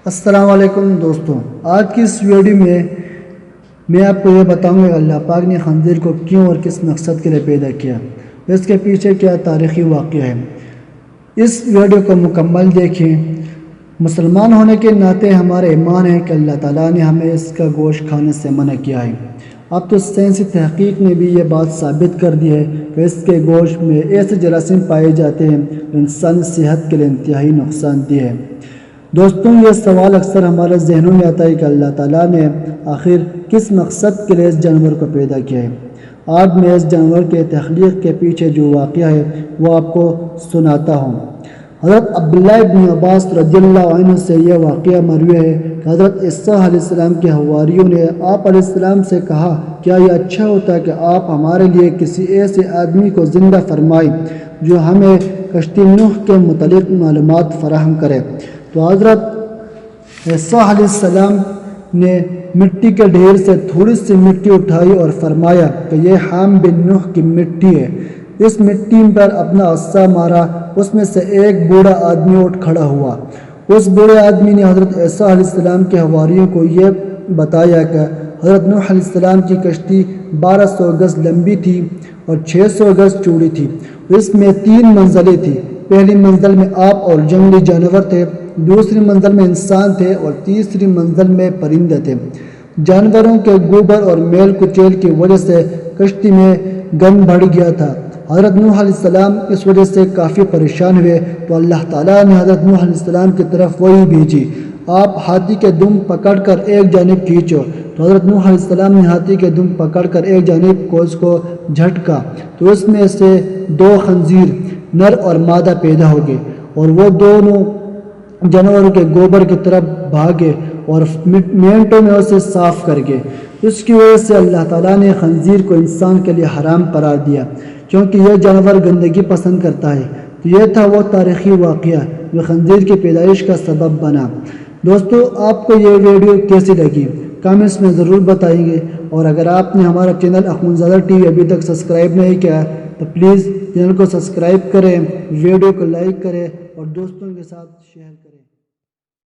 السلام علیکم دوستوں، آج کی اس ویڈیو میں آپ کو یہ بتاؤں گا کہ اللہ پاک نے خنزیر کو کیوں اور کس مقصد کے لیے پیدا کیا، اس کے پیچھے کیا تاریخی واقعہ ہے۔ اس ویڈیو کو مکمل دیکھیں۔ مسلمان ہونے کے ناطے ہمارا ایمان ہے کہ اللہ تعالیٰ نے ہمیں اس کا گوشت کھانے سے منع کیا ہے۔ اب تو سائنسی تحقیق نے بھی یہ بات ثابت کر دی ہے کہ اس کے گوشت میں ایسے جراثیم پائے جاتے ہیں جو انسانی صحت کے لیے انتہائی نقصان دہ ہے۔ دوستوں، یہ سوال اکثر ہمارے ذہنوں میں آتا ہے کہ اللہ تعالیٰ نے آخر کس مقصد کے لیے اس جانور کو پیدا کیا ہے۔ آج میں اس جانور کے تخلیق کے پیچھے جو واقعہ ہے وہ آپ کو سناتا ہوں۔ حضرت عبداللہ بن عباس رضی اللہ عنہ سے یہ واقعہ مروی ہے کہ حضرت عیسیٰ علیہ السلام کے حواریوں نے آپ علیہ السلام سے کہا، کیا یہ اچھا ہوتا کہ آپ ہمارے لیے کسی ایسے آدمی کو زندہ فرمائیں جو ہمیں کشتی نوح کے متعلق معلومات فراہم کرے۔ تو حضرت عیسیٰ علیہ السلام نے مٹی کے ڈھیر سے تھوڑی سی مٹی اٹھائی اور فرمایا کہ یہ حام بن نوح کی مٹی ہے۔ اس مٹی پر اپنا عصا مارا، اس میں سے ایک بوڑھا آدمی اٹھ کھڑا ہوا۔ اس بوڑھے آدمی نے حضرت عیسیٰ علیہ السلام کے حواریوں کو یہ بتایا کہ حضرت نوح علیہ السلام کی کشتی 1200 گز لمبی تھی اور 600 گز چوڑی تھی۔ اس میں 3 منزلیں تھیں۔ پہلی منزل میں آپ اور جنگلی جانور تھے، دوسری منزل میں انسان تھے اور تیسری منزل میں پرندے تھے۔ جانوروں کے گوبر اور میل کچیل کی وجہ سے کشتی میں گند بڑھ گیا تھا۔ حضرت نوح علیہ السلام اس وجہ سے کافی پریشان ہوئے تو اللہ تعالیٰ نے حضرت نوح علیہ السلام کی طرف وحی بھیجی، آپ ہاتھی کے دم پکڑ کر ایک جانب کھینچو۔ تو حضرت نوح علیہ السلام نے ہاتھی کے دم پکڑ کر ایک جانب کو اس کو جھٹکا تو اس میں سے 2 خنزیر نر اور مادہ پیدا ہو گئے اور وہ دونوں جانوروں کے گوبر کی طرف بھاگے اور منٹوں میں اسے صاف کر گئے۔ اس کی وجہ سے اللہ تعالیٰ نے خنزیر کو انسان کے لیے حرام قرار دیا کیونکہ یہ جانور گندگی پسند کرتا ہے۔ تو یہ تھا وہ تاریخی واقعہ جو خنزیر کی پیدائش کا سبب بنا۔ دوستو، آپ کو یہ ویڈیو کیسی لگی کامنٹس میں ضرور بتائیں گے، اور اگر آپ نے ہمارا چینل اخونزادہ ٹی وی ابھی تک سبسکرائب نہیں کیا تو پلیز چینل کو سبسکرائب کریں، ویڈیو کو لائک کریں اور دوستوں کے ساتھ شیئر کریں۔